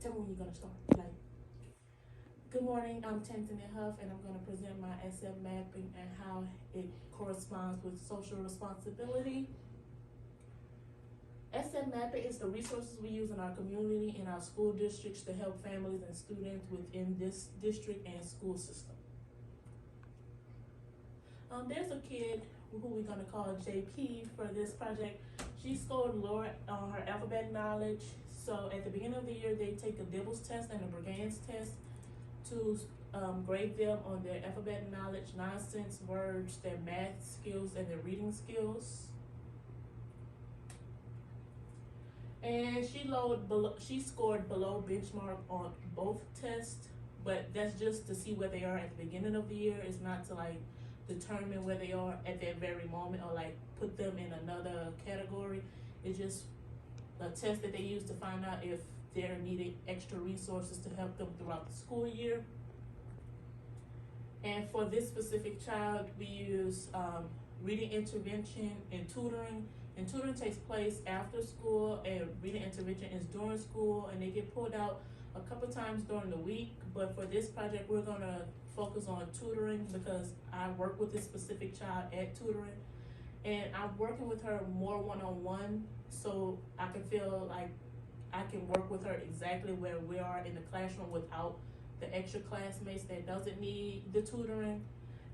tell me when you're gonna start. Like, good morning, I'm Tanzania Huff, and I'm gonna present my asset mapping and how it corresponds with social responsibility. Asset mapping is the resources we use in our community and our school districts to help families and students within this district and school system. There's a kid who we're gonna call JP for this project. She scored lower on her alphabet knowledge. So at the beginning of the year, they take a Dibbles test and a Brigance test to grade them on their alphabet knowledge, nonsense words, their math skills, and their reading skills. And she scored below benchmark on both tests, but that's just to see where they are at the beginning of the year. It's not to like determine where they are at that very moment or like put them in another category. It's just a test that they use to find out if they're needing extra resources to help them throughout the school year. And for this specific child, we use reading intervention and tutoring. And tutoring takes place after school, and reading intervention is during school, and they get pulled out a couple times during the week. But for this project, we're gonna focus on tutoring because I work with this specific child at tutoring, and I'm working with her more one-on-one, so I can feel like I can work with her exactly where we are in the classroom without the extra classmates that doesn't need the tutoring.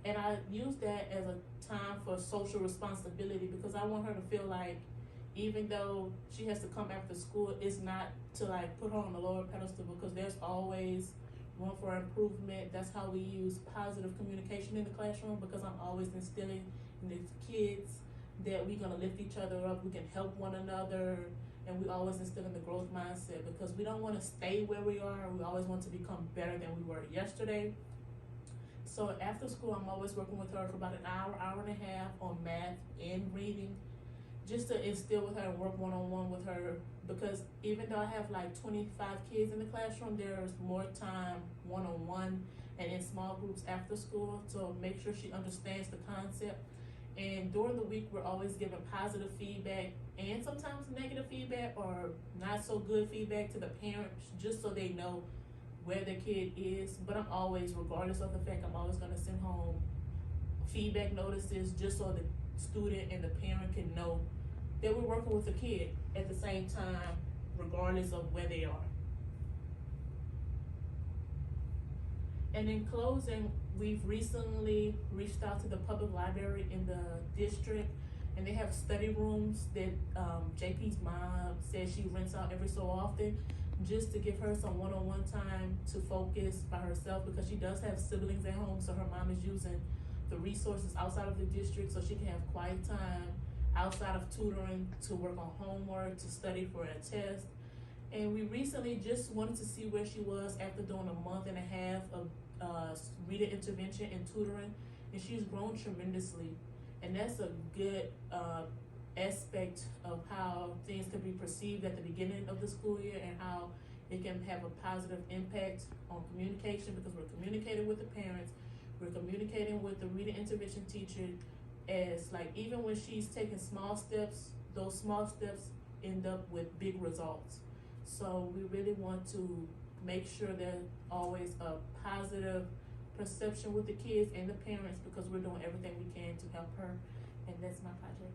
And I use that as a time for social responsibility because I want her to feel like even though she has to come after school, it's not to like put her on the lower pedestal because there's always room for improvement. That's how we use positive communication in the classroom because I'm always instilling in the kids that we're gonna lift each other up, we can help one another, and we always instill in the growth mindset because we don't wanna stay where we are, we always want to become better than we were yesterday. So after school, I'm always working with her for about an hour, hour and a half on math and reading, just to instill with her and work one-on-one with her because even though I have like 25 kids in the classroom, there's more time one-on-one and in small groups after school to make sure she understands the concept. And during the week, we're always giving positive feedback and sometimes negative feedback or not so good feedback to the parents just so they know where the kid is. But I'm always, regardless of the fact, I'm always gonna send home feedback notices just so the student and the parent can know that we're working with the kid at the same time, regardless of where they are. And in closing, we've recently reached out to the public library in the district, and they have study rooms that JP's mom says she rents out every so often, just to give her some one-on-one time to focus by herself because she does have siblings at home, so her mom is using the resources outside of the district so she can have quiet time outside of tutoring to work on homework, to study for a test. And we recently just wanted to see where she was after doing a month and a half of reading intervention and tutoring, and she's grown tremendously. And that's a good aspect of how things can be perceived at the beginning of the school year and how it can have a positive impact on communication because we're communicating with the parents, we're communicating with the reading intervention teacher as like even when she's taking small steps, those small steps end up with big results. So we really want to make sure there's always a positive perception with the kids and the parents because we're doing everything we can to help her, and that's my project.